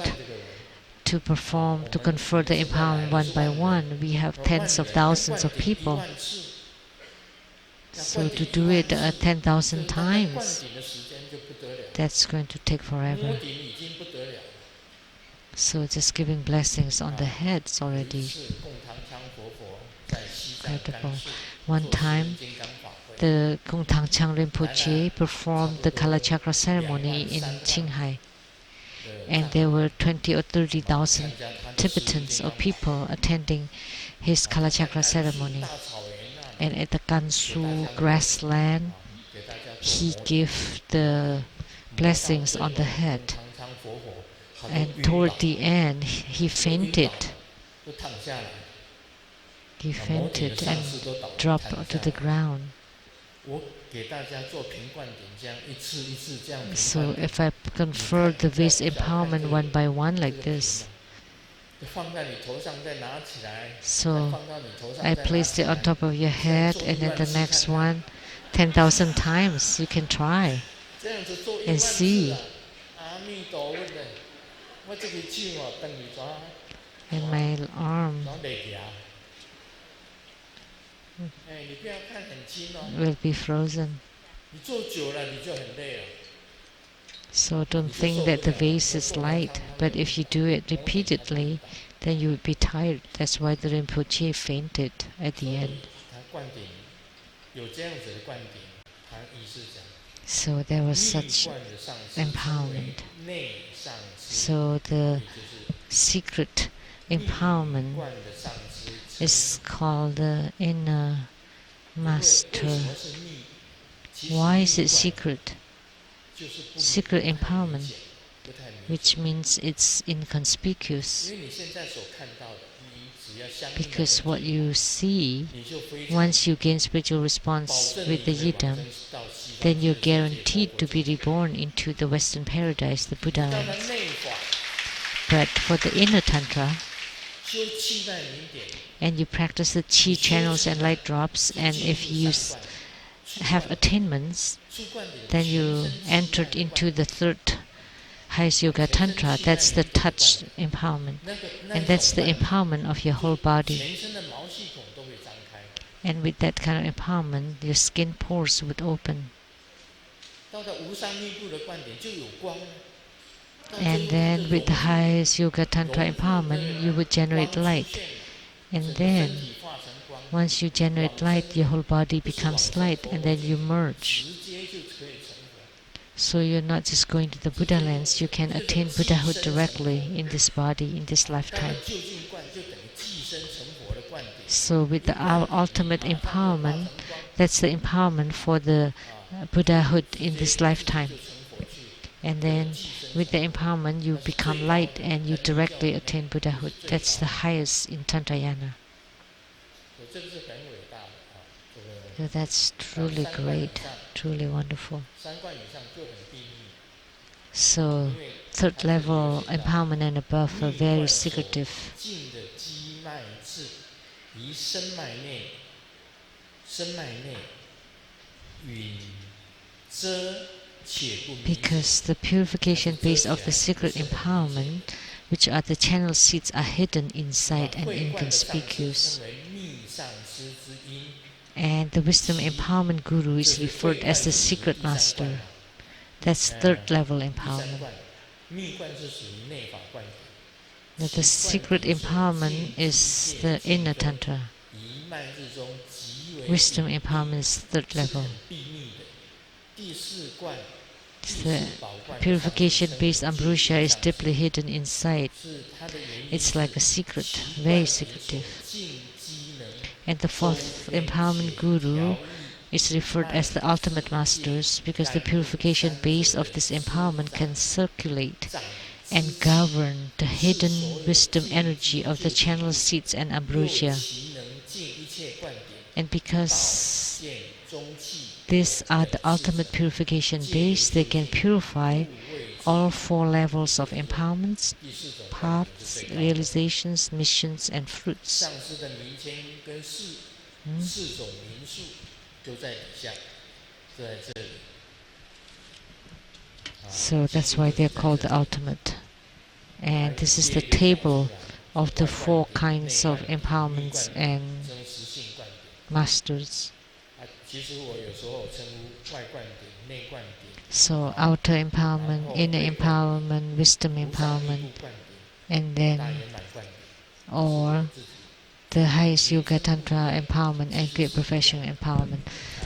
to perform, to confer the empowerment one by one. We have tens of thousands of people. So to do it 10,000 times, that's going to take forever. So just giving blessings on the heads already incredible. One time, the Kungtang Chang Rinpoche performed the Kalachakra ceremony in Qinghai, and there were 20 or 30,000 Tibetans or people attending his Kalachakra ceremony. And at the Gansu grassland, he gave the blessings on the head, and toward the end he fainted. He fainted and dropped to the ground. So if I confer the vase empowerment one by one like this, so I placed it on top of your head, and then the next one 10,000 times. You can try and see. And my arm will be frozen. So don't think that the vase is light, but if you do it repeatedly, then you will be tired. That's why the Rinpoche fainted at the end. So there was such empowerment. So the secret empowerment is called the inner master. Why is it secret? Secret empowerment, which means it's inconspicuous. Because what you see, once you gain spiritual response with the yidam, then you're guaranteed to be reborn into the Western paradise, the Buddha lands. But for the inner Tantra, and you practice the qi channels and light drops, and if you have attainments, then you entered into the third highest yoga tantra, that's the touch empowerment. And that's the empowerment of your whole body. 全身的毛细孔都会张开。 And with that kind of empowerment, your skin pores would open. 到了无上密布的观点就有光。 And then with the highest yoga tantra empowerment, you would generate light. And then once you generate light, your whole body becomes light, and then you merge. So you're not just going to the Buddha lands, you can attain Buddhahood directly in this body, in this lifetime. So with the ultimate empowerment, that's the empowerment for the Buddhahood in this lifetime. And then with the empowerment, you become light and you directly attain Buddhahood. That's the highest in Tantrayana. So that's truly great, truly wonderful. So third level empowerment and above are very secretive. Because the purification base of the secret empowerment, which are the channel seeds, are hidden inside and inconspicuous. And the wisdom empowerment guru is referred as the secret master. That's third level empowerment. Now the secret empowerment is the inner tantra. Wisdom empowerment is third level. The purification-based ambrosia is deeply hidden inside. It's like a secret, very secretive. And the fourth empowerment guru is referred as the ultimate masters, because the purification base of this empowerment can circulate and govern the hidden wisdom energy of the channel seeds and ambrosia. And because these are the ultimate purification base, they can purify all four levels of empowerments, paths, realizations, missions, and fruits. So that's why they're called the ultimate. And this is the table of the four kinds of empowerments and masters. So outer empowerment, inner empowerment, wisdom empowerment, and then or the highest yoga tantra empowerment and great professional empowerment.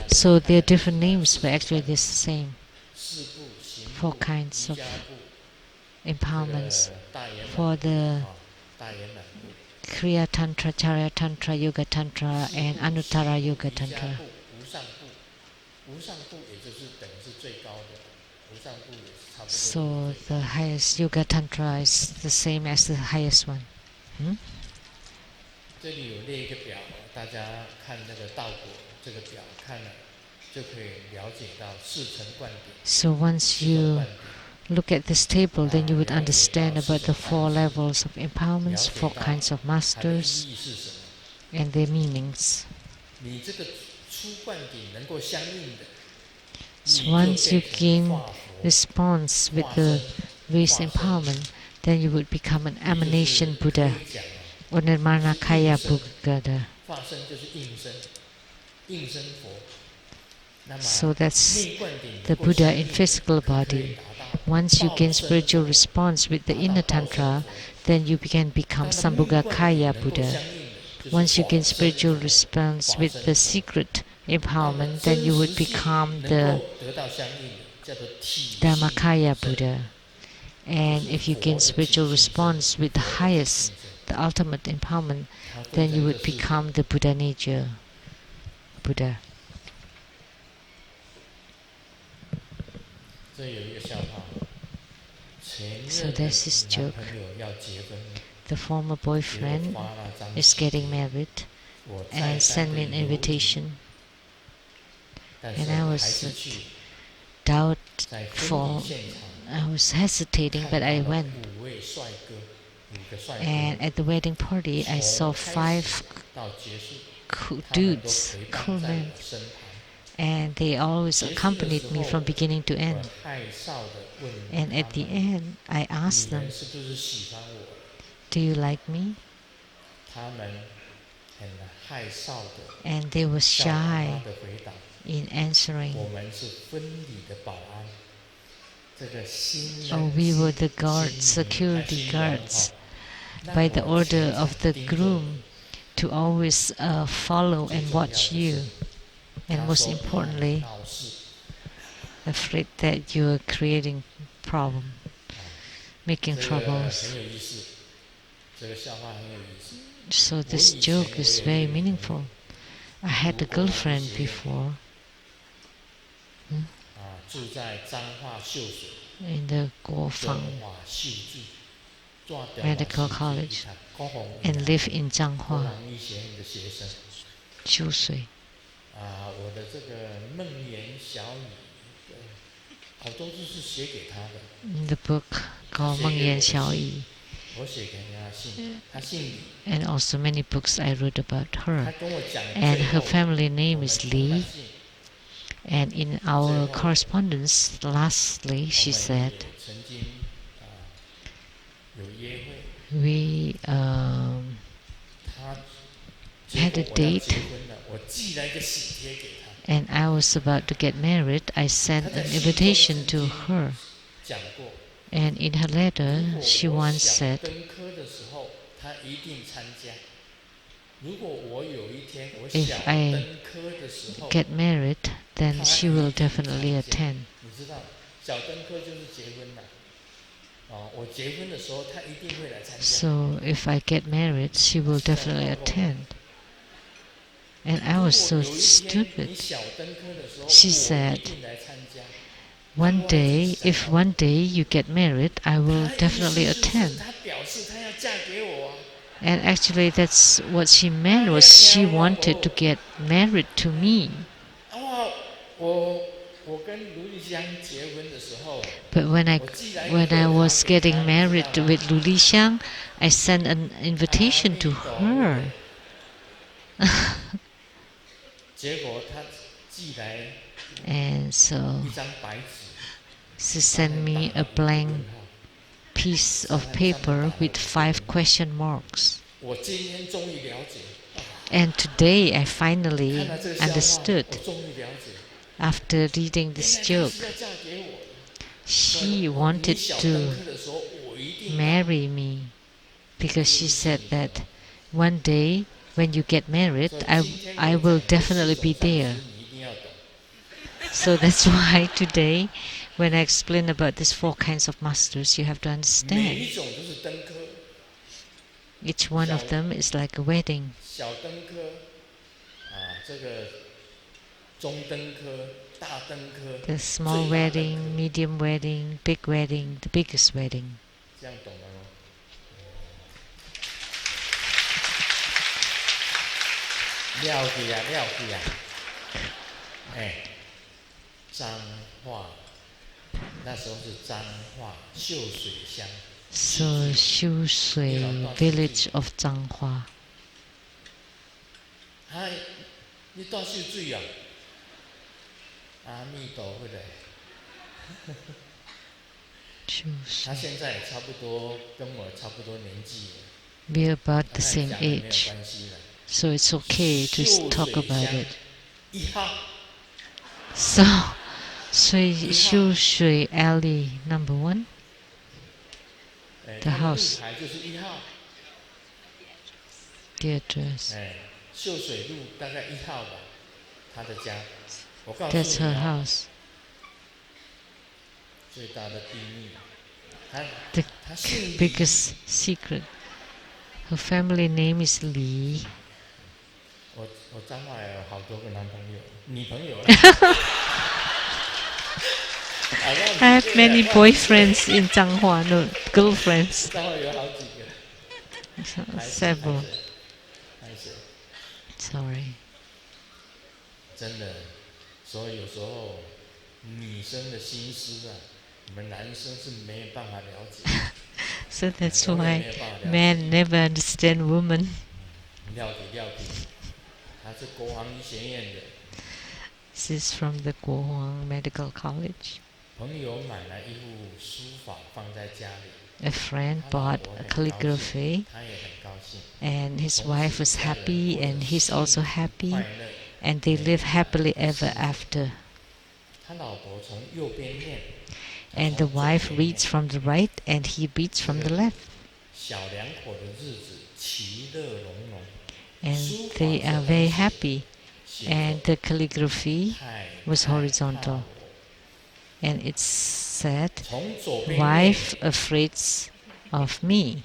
So they're different names, but actually they're the same. Four kinds of empowerments. For the Kriya Tantra, Charya Tantra, Yoga Tantra, and Anuttara Yoga Tantra. So the highest Yoga Tantra is the same as the highest one. So once you look at this table, then you would understand about the four levels of empowerments, four kinds of masters, and their meanings. So once you gain response with the base empowerment, then you would become an emanation Buddha, or Nirmanakaya Buddha. So that's the Buddha in physical body. Once you gain spiritual response with the inner tantra, then you can become Sambhogakaya Buddha. Once you gain spiritual response with the secret empowerment, then you would become the Dhammakaya Buddha. And if you gain spiritual response with the highest, the ultimate empowerment, then you would become the Buddha nature Buddha. So there's this joke. The former boyfriend is getting married and sent me an invitation. And I was doubtful. I was hesitating, but I went. And at the wedding party, I saw 5 cool dudes, cool men. and they always accompanied me from beginning to 我 end. 害臊的问 And 他 at the 们： end, I 你 asked 们 them, 是不是喜欢我？ "Do you like me?" 他们很害臊的 And they were 笑哈哈 shy 的回答： in answering. 我们是婚礼的保安。这个新 Oh, 人 we were 新 the guards, 新娘 security 新郎 guards, 让 by the 我 order 全场 of the 盯着你 groom to always follow 最 and 重要 watch 的 you. 是， And 他 most 说怕你 importantly, 闹事， afraid that you are creating problem, 这 making 个 troubles. 很有意思，这个笑话很有意思。 So 我 this 以前 joke 我 is 有一 very 个女朋友 meaningful. I had a 读国防 girlfriend 学院 before 住在彰化秀水 in the 中 Guofang 华秀智，做中华 Medical 秀智 College 读国防 and 医 live in 国 Zhanghua, 防医学院的学生。 Chusui. 我的这个梦言小语，好多都是写给他的。 In the book called 他写给我的信。 Meng Yan Xiao 我写给他信，他姓李， and also many books I wrote about 他 her. 跟我讲 And 最 her 后， family 我 name 们 is 通了 Li. 信， And in our correspondence, lastly, she 我们 said, 也曾经有约会。 we 他 had 结 a 果我要 date 结婚了，我寄了一个喜帖给他。 and I was about to get married. I 他 sent 在 an 信中 invitation 曾 to 经 her. 讲过， And in her 如 letter, 果 she 我 once 小 said, 登科的时候，他一定参加。如果我有一天我 If 小 I 登科的时候， get married, then 他 she 一 will 定 definitely 参加。 attend. 你知道，小登科就是结婚了。我结婚的时候，他一定会来参加。 So if I get married, she will definitely attend. And I 如 was 果 so 有一天 stupid. 你小登科的时候， She 我 said, 一定来参加。 One day, if one day you get married, I will 他意 definitely 思是 attend. 他表示他要嫁给我啊。 And actually, that's what she meant was she wanted to get married to me. 我跟卢丽香结婚的时候， But when I 我寄来一个 when I 贺卡 was 给 getting 他， married 你知道吗？ with Lu Lixiang, I sent an 阿 invitation 弥 to 陀佛 her. 结果他寄来 And so 一张白纸， she sent me a blank piece of paper with 5 question marks. 我今天终于了解， And today I finally 看了这个笑话， understood 我终于了解， after reading 原 this 来他 joke. 是要嫁给我的。 She 你 wanted 小 to 登科的时候，我一定要 marry me because she said that one day when you get married, 所以 I 今天 I 我 will 讲的 definitely 四 be 种上 there. 司你一定要懂。 So that's why today, when I explain about these 4 kinds of masters, you have to 每 understand. 一种都是登科， Each one of them is like a wedding. 小登科，这个中登科、大登科， The small 最大登 wedding, 科， medium wedding, big wedding, the biggest wedding. 这样懂了吗？了解啊，了解啊。彰化，那时候是彰化秀水乡。 So Xushui village of Zhanghua. 你到秀水啊？阿弥陀佛的。他 Xushui. 现在也差不多跟我差不多年纪了， We're about the 跟他 same 讲了没有 age, 关系了。 so it's okay to 秀 talk 水 about 乡 it. 1号， So, Xushui Alley number 1. The 他的路 house. 牌就是1号。 The address. 秀水路大概1号吧，他的家。我告 That's 诉你 her 啊， house. 最大的秘密，他 The 他姓李， biggest secret. Her family name is Li. 我彰化有好多个男朋友、女朋友。I have many boyfriends in Zhanghua, no, girlfriends. 彰化有好几个。 Several. 拍谁？ Sorry. 真的，所以有时候女生的心思啊，我们男生是没有办法了解。 So that's 永远 why 没有办法了解。 men never understand women. 了解，他是国防医学院的。This is from the Guohuang Medical College. 朋友买了一幅书法放在家里， A friend 他老 bought 婆 a 很高兴， calligraphy, 他也很高兴， and his 从 wife 此 was 家人 happy, 过着 and he's 幸 also 福 happy, 快乐 and they 美 live 满 happily 的 ever 日子。 after. 他老婆从右边念，他 And the 从左 wife 边念， reads from the right, and he reads from the left. 小两口的日子其乐融融， And 书法 they 这 are 东 very 西 happy. 写 And 作 the calligraphy 太 was 害怕 horizontal. 我， And it said, 从左边念， wife afraid of me.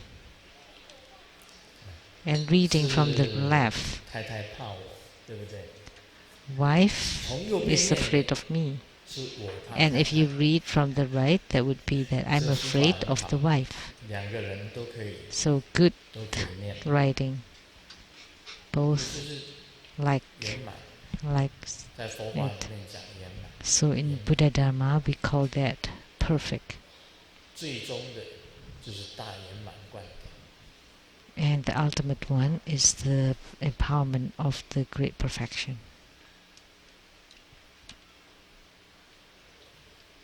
And reading from the 是 left, 太太怕我，对不对？ wife 从右边 is 念 afraid of me. 是我怕 And 太 if you 太， read from the right, that would be that I'm 这书法 afraid 很 of 好， the wife. 两个人都可以 So good 都可以念， writing, 这 both 就是 like 圆满， like 在佛法里面讲圆满， so in Buddha Dharma we call that perfect. 最终的就是大圆满观点。 And the ultimate one is the empowerment of the great perfection.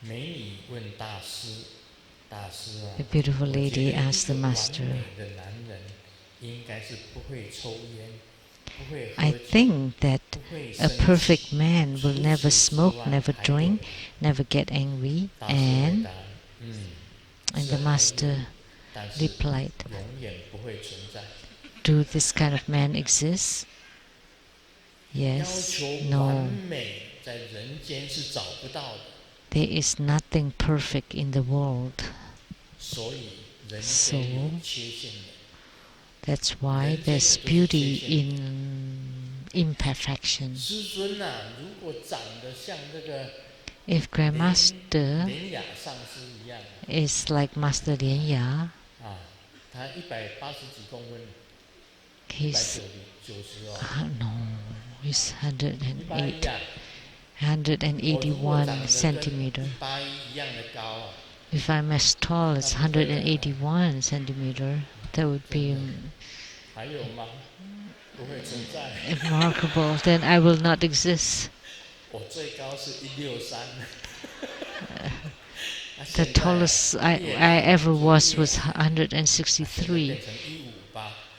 美女问大师，大师啊， The beautiful 我觉 lady 得 asked the 一个完 master, 美的男人应该是不会抽烟，不会 I 喝酒， think that 不会 a 生 perfect 气。 man will 除 never 此之 smoke, 外 never 还有 drink, 呢 never get angry. 大师回 And 答，and 是 the 还有， master 但是 replied, 永远不会存在。 do this kind of man exist? 要 Yes, 求完 no. 美，在人间是找不到的， There is nothing perfect in the world. 所以人 So 间有缺陷的。 that's why there's beauty in imperfection. 师尊啊，如果长得像这个 If Grandmaster 莲雅上师一样 is like Master Lian Ya, 啊，他180几公分， he's 190哦， no, he's 180啊， 181 centimeter. 181一样的高啊， If I'm as tall as 181 centimeter, that would be 还有吗？不会存在。 remarkable. Then I will not exist. 我最高是163。The tallest I ever was 163, 变成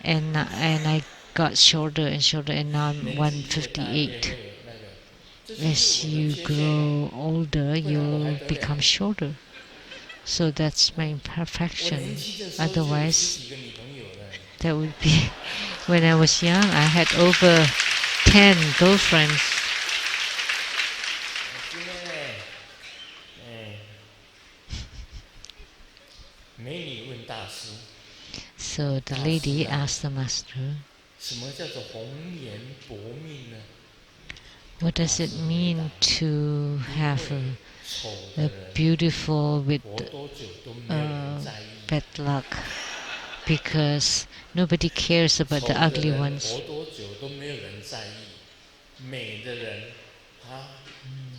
158。 and I got shorter and shorter, and now I'm 158. As you grow older, you'll become shorter. So that's my 我 imperfection. 年轻的时候就有 Otherwise, 10几个女朋友了。 that would be when I was young. I had over 10 girlfriends. 真的嘞，美女问大师， So the lady asked the master, 什么叫做红颜薄命呢？ what does it mean to have 丑 a 的人 beautiful with 活多久都没有人在意， bad luck? Because nobody cares about 丑 the 的 ugly 人 ones. 活多久都没有人在意，美的人，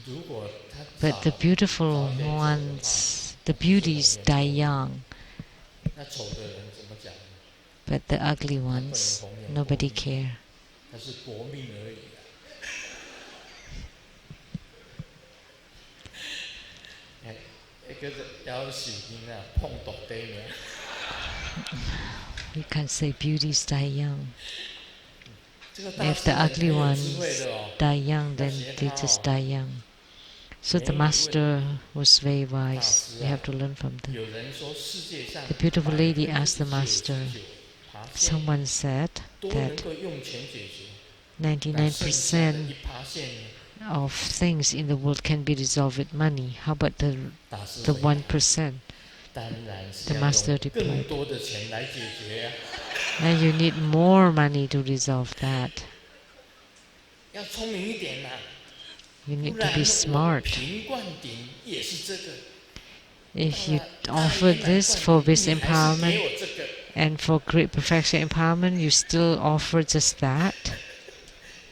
如果他 But the 早 beautiful 早点走的话 ones, the beauties die young. 那丑的人怎么讲呢？ But the ugly ones, nobody care. 他是薄命而已啊。嗰隻有時見啊，碰到地嘅。 We can't say beauties die young. 這個大 If 師 the 很 ugly 有 ones 智慧的哦。 die young, then they just die young. So the master was very wise. We have to learn from them. 有人說世界上 The beautiful lady asked the master, 99%， someone said 都能 that 夠用錢解決， 99% 1% of things in the world can be resolved with money. How about the 大師 the 回答 1%? 當然是 The 要 master 用更 replied, 多的錢來解決啊， and you need more money to resolve that. 要聰明一點啊， You 不 need to 然 be 我 smart. 平灌頂也是這個。 If you offer this for this 你還是給 empowerment 我這個， and for great perfection empowerment, you still offer just that.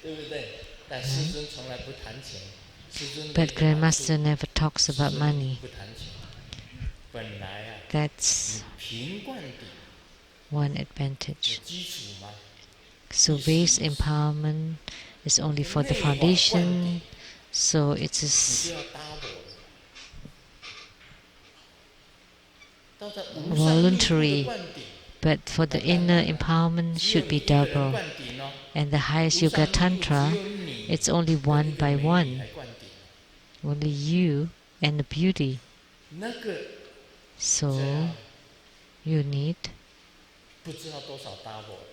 對不對？但師尊從來不談錢，師尊的 But 一個好處 Grandmaster never talks about 師尊 money. 不談錢。本來啊， That's 你平灌頂 one 有 advantage. 基礎嘛， So base empowerment is only for the foundation, So it 你就 is 要 double 了。到在无上密度的 voluntary, 灌顶， but for the inner empowerment 只有 should 你 be 一个人 double. 灌顶哦。 And the highest 无 Yoga 上密度只 Tantra, 有你 it's only 跟 one 一个 by 美女 one, 来灌顶， only you and the beauty. 那个 So 这样 you need, 不知道多少 double 了。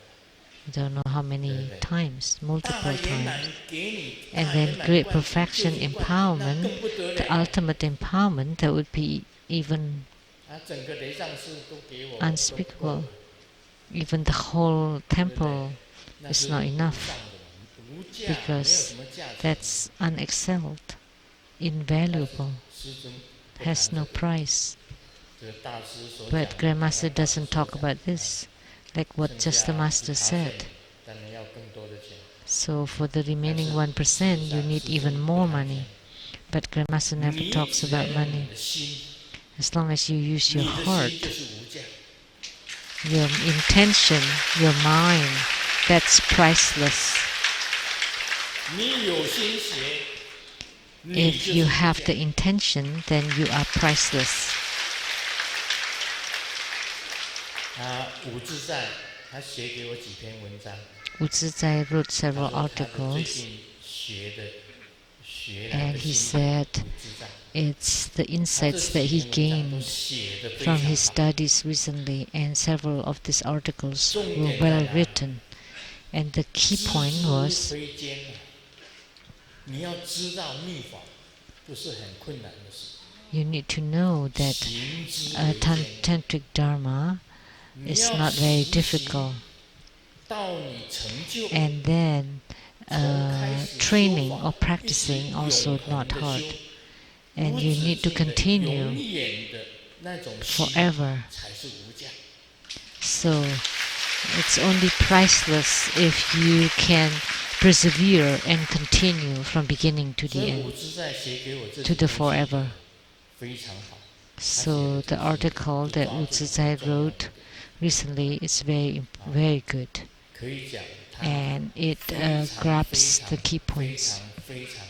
I don't know how many times, 大 multiple 圆满 times. 给你 And 大 then 圆满 great 灌顶，就 perfection 是灌顶，那 empowerment, 更不得 the 了。 ultimate empowerment, that would be even 整个雷上师都给我 unspeakable. Even the whole temple 那 is 是 not 无 enough, 上的，无价，没有 because 什么价值。 that's unexcelled, 但是 invaluable, 师尊不 has 谈 no 这个， price. 这个大师所讲 But 的， Grandmaster 大师 doesn't 所 talk 讲 about 的， this, like what 剩 just the 下 Master 1%， said. 当然要更多的钱。 So for the remaining 但是 1%, 事实 you 上 need 师 even 尊 more 不谈 money. 钱， But Grandmaster never 你 talks 只要 about 用你 money. 的心， As long as you use your 你的心 heart, 就是无价。 your intention, your mind, that's priceless. 你有心学，你 If 就 you 是无 have 价 the。intention, then you are priceless. 武自在他写给我几篇文章， Wu Zizai wrote 他 several 说他的最 articles, 近学来 and 的 he 心法 said 武自在。 it's the 他这 insights that 几 he 篇文章都 gained 写得非 from 常 his 好。 studies recently, and several of these articles 重 were 点在 well 哪里？ written. And the key 孜 point 孜 was 挥间啊，你要知道秘法不是很困难的事， you need to know that 行之为艰。 tantric dharma 你 is 要 not very 实 difficult. 行到你成就， And then 从开始修 training 法 or 一直 practicing 永 also 恒 not 的 hard. 修， And 无 you 止 need to 境的 continue 永远的那种心 forever. 才是无价。 So it's only priceless if you can persevere and continue from beginning to 所 the 以 end, 武自在写给我这 to 几 the 封信 forever. 非常好。 So the article that Wu Zizai wrote recently is very good, 可以讲他 and it 非常 grabs the key 非 points. 常非常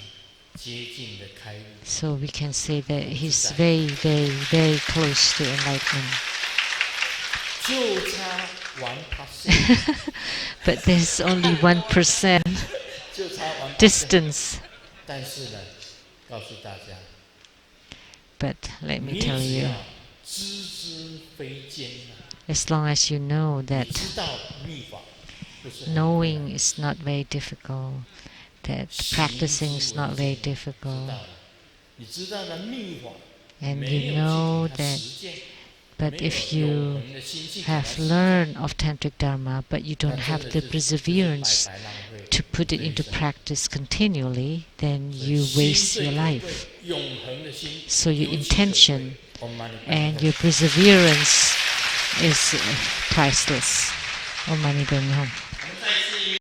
接近的开悟。 So we can say that he's very close to enlightenment. 就差1%， But there's only 1% 就差1%。 distance. 但是呢，告诉大家， But let me 你 tell 只 you, 要孜孜非艰啊， as long as you know 你 that 知道秘法不是很困难 knowing is not very difficult, that 行 practicing 之 is 为 not very 艰 difficult, 知道了，你知道了秘法， and 没 you 有去 know 给它 that, 实践， but 没有 if 永 you 恒的心去给它 have 实践， learned of Tantric Dharma, but you 那 don't 真 have 的 the 是 perseverance 白白浪费 to put it 这一 into 生。 practice continually, then 所以 you 心 waste 最 your 可贵 life. 永恒的心， So your 尤其可贵 intention Om Mani and Padme your Hum. perseverance is priceless. Om Mani Padme Hum. 我们再次